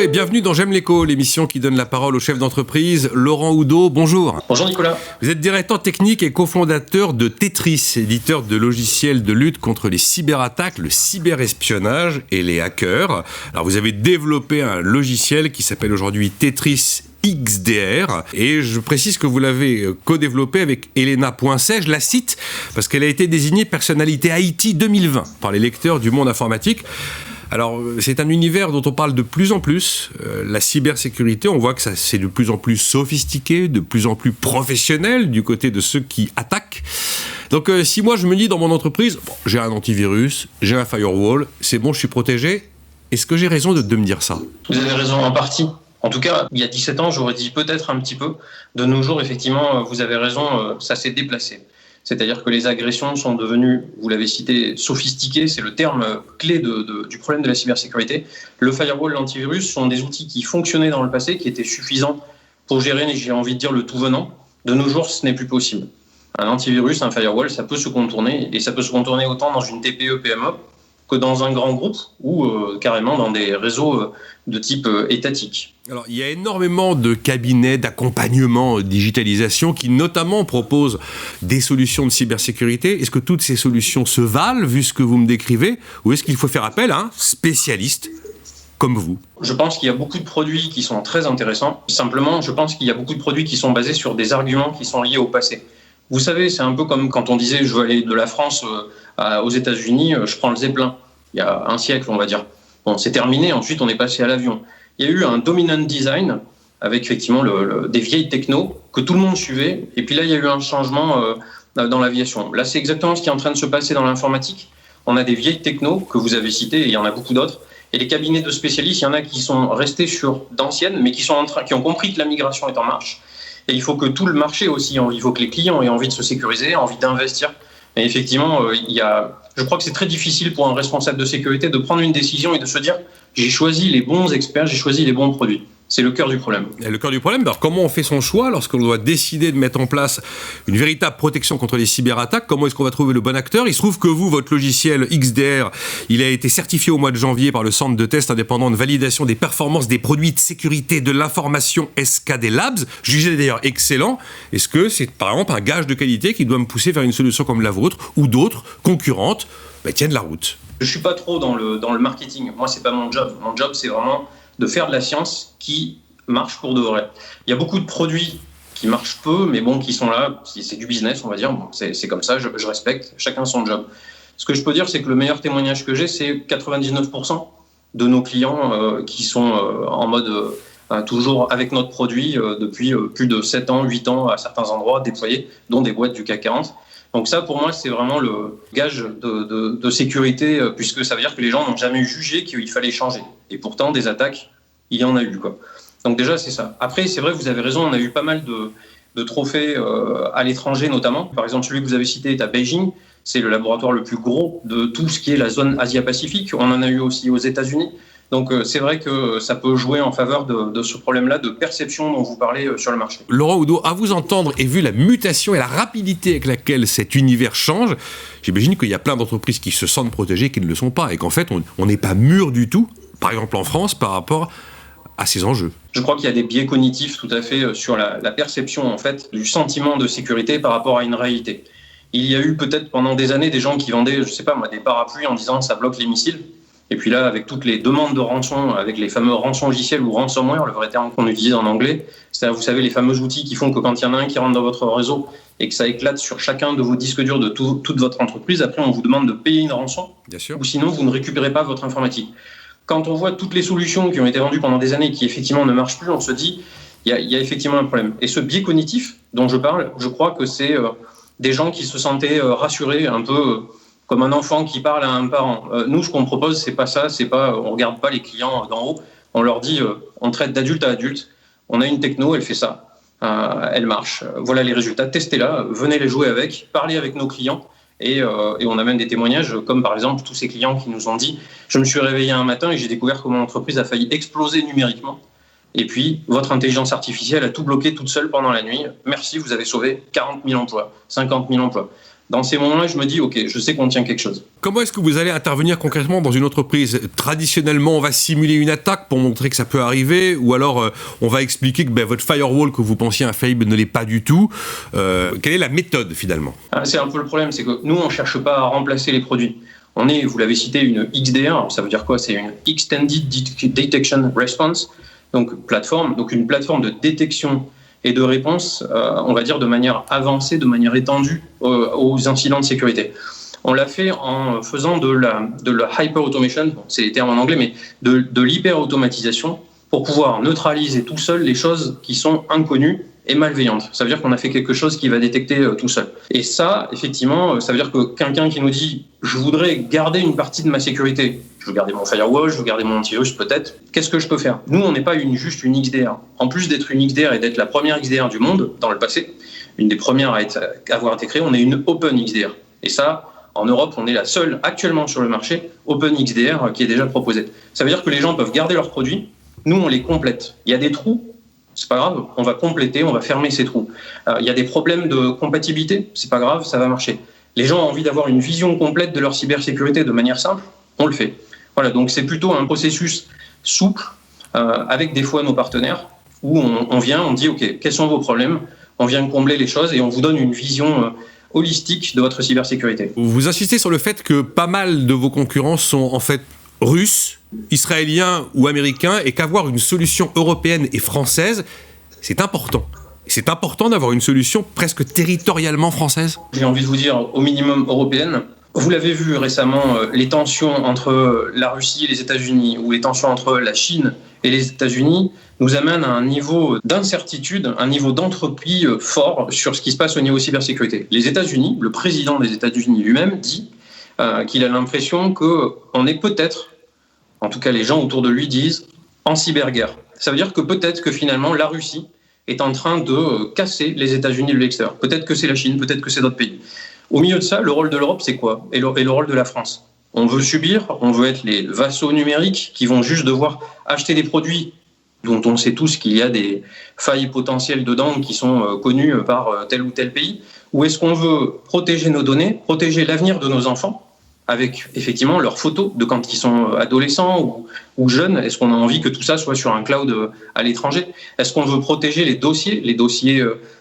Bonjour et bienvenue dans J'aime l'écho, l'émission qui donne la parole au chef d'entreprise Laurent Oudot. Bonjour. Bonjour Nicolas. Vous êtes directeur technique et cofondateur de Tetris, éditeur de logiciels de lutte contre les cyberattaques, le cyberespionnage et les hackers. Alors vous avez développé un logiciel qui s'appelle aujourd'hui Tetris XDR, et je précise que vous l'avez co-développé avec Elena Poincet, je la cite parce qu'elle a été désignée personnalité IT 2020 par les lecteurs du monde informatique. Alors, c'est un univers dont on parle de plus en plus, la cybersécurité, on voit que c'est de plus en plus sophistiqué, de plus en plus professionnel du côté de ceux qui attaquent. Donc, si moi je me dis dans mon entreprise, j'ai un antivirus, j'ai un firewall, c'est bon, je suis protégé, est-ce que j'ai raison de me dire ça ? Vous avez raison en partie. En tout cas, il y a 17 ans, j'aurais dit peut-être un petit peu. De nos jours, effectivement, vous avez raison, ça s'est déplacé. C'est-à-dire que les agressions sont devenues, vous l'avez cité, sophistiquées. C'est le terme clé du problème de la cybersécurité. Le firewall, l'antivirus sont des outils qui fonctionnaient dans le passé, qui étaient suffisants pour gérer, j'ai envie de dire, le tout venant. De nos jours, ce n'est plus possible. Un antivirus, un firewall, ça peut se contourner. Et ça peut se contourner autant dans une TPE-PME que dans un grand groupe ou carrément dans des réseaux de type étatique. Alors, il y a énormément de cabinets d'accompagnement, digitalisation qui notamment proposent des solutions de cybersécurité. Est-ce que toutes ces solutions se valent, vu ce que vous me décrivez, ou est-ce qu'il faut faire appel à un spécialiste comme vous ? Je pense qu'il y a beaucoup de produits qui sont très intéressants. Simplement, je pense qu'il y a beaucoup de produits qui sont basés sur des arguments qui sont liés au passé. Vous savez, c'est un peu comme quand on disait « je veux aller de la France aux États-Unis, je prends le Zeppelin ». Il y a un siècle, on va dire. Bon, c'est terminé, ensuite on est passé à l'avion. Il y a eu un dominant design avec effectivement des vieilles technos que tout le monde suivait. Et puis là, il y a eu un changement dans l'aviation. Là, c'est exactement ce qui est en train de se passer dans l'informatique. On a des vieilles technos que vous avez citées, et il y en a beaucoup d'autres. Et les cabinets de spécialistes, il y en a qui sont restés sur d'anciennes, mais qui ont compris que la migration est en marche. Et il faut que tout le marché aussi, il faut que les clients aient envie de se sécuriser, envie d'investir. Et effectivement, je crois que c'est très difficile pour un responsable de sécurité de prendre une décision et de se dire « j'ai choisi les bons experts, j'ai choisi les bons produits ». C'est le cœur du problème. Et le cœur du problème, alors comment on fait son choix lorsqu'on doit décider de mettre en place une véritable protection contre les cyberattaques ? Comment est-ce qu'on va trouver le bon acteur ? Il se trouve que vous, votre logiciel XDR, il a été certifié au mois de janvier par le Centre de test indépendant de validation des performances des produits de sécurité de l'information SKD Labs, jugé d'ailleurs excellent. Est-ce que c'est par exemple un gage de qualité qui doit me pousser vers une solution comme la vôtre ou d'autres concurrentes tiennent la route ? Je ne suis pas trop dans le marketing. Moi, ce n'est pas mon job. Mon job, c'est vraiment de faire de la science qui marche pour de vrai. Il y a beaucoup de produits qui marchent peu, mais bon, qui sont là, c'est du business, on va dire. Bon, c'est comme ça, je respecte, chacun son job. Ce que je peux dire, c'est que le meilleur témoignage que j'ai, c'est 99% de nos clients qui sont en mode toujours avec notre produit depuis plus de 7 ans, 8 ans à certains endroits déployés, dont des boîtes du CAC 40. Donc ça, pour moi, c'est vraiment le gage de sécurité, puisque ça veut dire que les gens n'ont jamais jugé qu'il fallait changer. Et pourtant, des attaques, il y en a eu, quoi. Donc déjà, c'est ça. Après, c'est vrai, vous avez raison, on a eu pas mal de trophées à l'étranger, notamment. Par exemple, celui que vous avez cité est à Beijing. C'est le laboratoire le plus gros de tout ce qui est la zone Asia-Pacifique. On en a eu aussi aux États-Unis. Donc c'est vrai que ça peut jouer en faveur de ce problème-là de perception dont vous parlez sur le marché. Laurent Oudot, à vous entendre et vu la mutation et la rapidité avec laquelle cet univers change, j'imagine qu'il y a plein d'entreprises qui se sentent protégées et qui ne le sont pas, et qu'en fait on n'est pas mûr du tout, par exemple en France, par rapport à ces enjeux. Je crois qu'il y a des biais cognitifs tout à fait sur la perception en fait du sentiment de sécurité par rapport à une réalité. Il y a eu peut-être pendant des années des gens qui vendaient, je sais pas moi, des parapluies en disant ça bloque les missiles. Et puis là, avec toutes les demandes de rançon, avec les fameux rançongiciels ou ransomware, le vrai terme qu'on utilise en anglais, c'est-à-dire, vous savez, les fameux outils qui font que quand il y en a un qui rentre dans votre réseau et que ça éclate sur chacun de vos disques durs de toute votre entreprise, après on vous demande de payer une rançon, bien sûr, ou sinon vous ne récupérez pas votre informatique. Quand on voit toutes les solutions qui ont été vendues pendant des années qui effectivement ne marchent plus, on se dit il y a effectivement un problème. Et ce biais cognitif dont je parle, je crois que c'est des gens qui se sentaient rassurés un peu comme un enfant qui parle à un parent. Nous, ce qu'on propose, c'est pas ça, c'est pas, on regarde pas les clients d'en haut, on leur dit, on traite d'adulte à adulte, on a une techno, elle fait ça, elle marche, voilà les résultats, testez-la, venez les jouer avec, parlez avec nos clients, et on a même des témoignages, comme par exemple tous ces clients qui nous ont dit, je me suis réveillé un matin et j'ai découvert que mon entreprise a failli exploser numériquement, et puis votre intelligence artificielle a tout bloqué toute seule pendant la nuit, merci, vous avez sauvé 40 000 emplois, 50 000 emplois. Dans ces moments-là, je me dis, OK, je sais qu'on tient quelque chose. Comment est-ce que vous allez intervenir concrètement dans une entreprise ? Traditionnellement, on va simuler une attaque pour montrer que ça peut arriver, ou alors on va expliquer que votre firewall que vous pensiez infaillible ne l'est pas du tout. Quelle est la méthode finalement ? C'est un peu le problème, c'est que nous, on ne cherche pas à remplacer les produits. On est, vous l'avez cité, une XDR, ça veut dire quoi ? C'est une Extended Detection Response, donc plateforme, donc une plateforme de détection et de réponse, on va dire de manière avancée, de manière étendue aux incidents de sécurité. On l'a fait en faisant de la hyper-automation, c'est les termes en anglais, mais de l'hyper-automatisation pour pouvoir neutraliser tout seul les choses qui sont inconnues et malveillantes. Ça veut dire qu'on a fait quelque chose qui va détecter tout seul. Et ça, effectivement, ça veut dire que quelqu'un qui nous dit « je voudrais garder une partie de ma sécurité », je veux garder mon firewall, je veux garder mon antivirus peut-être, qu'est-ce que je peux faire ? Nous, on n'est pas juste une XDR. En plus d'être une XDR et d'être la première XDR du monde dans le passé, une des premières à avoir été créée, on est une Open XDR. Et ça, en Europe, on est la seule actuellement sur le marché Open XDR qui est déjà proposée. Ça veut dire que les gens peuvent garder leurs produits, nous on les complète. Il y a des trous, c'est pas grave, on va compléter, on va fermer ces trous. Il y a des problèmes de compatibilité, c'est pas grave, ça va marcher. Les gens ont envie d'avoir une vision complète de leur cybersécurité de manière simple, on le fait. Voilà, donc c'est plutôt un processus souple, avec des fois nos partenaires, où on vient, on dit ok, quels sont vos problèmes ? On vient combler les choses et on vous donne une vision holistique de votre cybersécurité. Vous insistez sur le fait que pas mal de vos concurrents sont en fait russes, israéliens ou américains, et qu'avoir une solution européenne et française, c'est important. C'est important d'avoir une solution presque territorialement française ? J'ai envie de vous dire au minimum européenne. Vous l'avez vu récemment, les tensions entre la Russie et les États-Unis, ou les tensions entre la Chine et les États-Unis, nous amènent à un niveau d'incertitude, un niveau d'entropie fort sur ce qui se passe au niveau cybersécurité. Les États-Unis, le président des États-Unis lui-même dit qu'il a l'impression qu'on est peut-être, en tout cas les gens autour de lui disent, en cyberguerre. Ça veut dire que peut-être que finalement la Russie est en train de casser les États-Unis de l'extérieur. Peut-être que c'est la Chine, peut-être que c'est d'autres pays. Au milieu de ça, le rôle de l'Europe, c'est quoi ? Et le rôle de la France ? On veut subir, on veut être les vassaux numériques qui vont juste devoir acheter des produits dont on sait tous qu'il y a des failles potentielles dedans qui sont connues par tel ou tel pays ? Ou est-ce qu'on veut protéger nos données, protéger l'avenir de nos enfants avec effectivement leurs photos de quand ils sont adolescents ou jeunes ? Est-ce qu'on a envie que tout ça soit sur un cloud à l'étranger ? Est-ce qu'on veut protéger les dossiers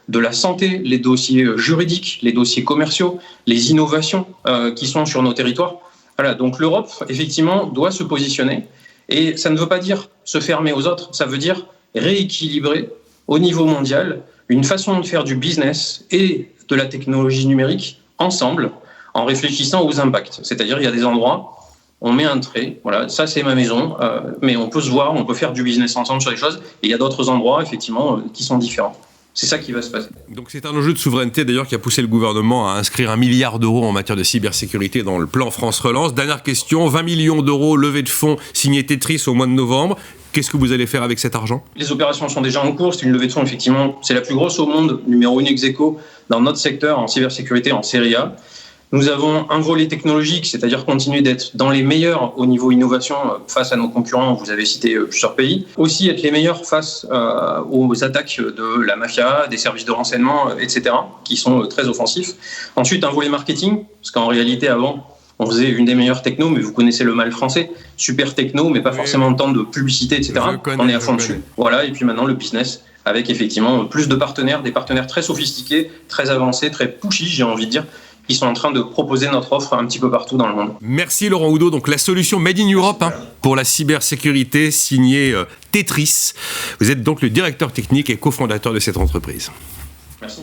de la santé, les dossiers juridiques, les dossiers commerciaux, les innovations qui sont sur nos territoires ? Voilà, donc l'Europe, effectivement, doit se positionner. Et ça ne veut pas dire se fermer aux autres, ça veut dire rééquilibrer au niveau mondial une façon de faire du business et de la technologie numérique ensemble, en réfléchissant aux impacts. C'est-à-dire, il y a des endroits, on met un trait, voilà, ça c'est ma maison, mais on peut se voir, on peut faire du business ensemble sur les choses, et il y a d'autres endroits, effectivement, qui sont différents. C'est ça qui va se passer. Donc c'est un enjeu de souveraineté d'ailleurs qui a poussé le gouvernement à inscrire 1 milliard d'euros en matière de cybersécurité dans le plan France Relance. Dernière question, 20 millions d'euros levée de fonds signée Tetris au mois de novembre. Qu'est-ce que vous allez faire avec cet argent ? Les opérations sont déjà en cours, c'est une levée de fonds effectivement, c'est la plus grosse au monde, numéro 1 ex aequo dans notre secteur en cybersécurité en série A. Nous avons un volet technologique, c'est-à-dire continuer d'être dans les meilleurs au niveau innovation face à nos concurrents, vous avez cité plusieurs pays. Aussi être les meilleurs face aux attaques de la mafia, des services de renseignement, etc., qui sont très offensifs. Ensuite, un volet marketing, parce qu'en réalité, avant, on faisait une des meilleures technos, mais vous connaissez le mal français, super techno, mais pas forcément tant de publicité, etc. On est à fond dessus. Voilà, et puis maintenant, le business, avec effectivement plus de partenaires, des partenaires très sophistiqués, très avancés, très pushy, j'ai envie de dire, qui sont en train de proposer notre offre un petit peu partout dans le monde. Merci Laurent Oudot. Donc la solution Made in Europe pour la cybersécurité signée Tetris. Vous êtes donc le directeur technique et cofondateur de cette entreprise. Merci.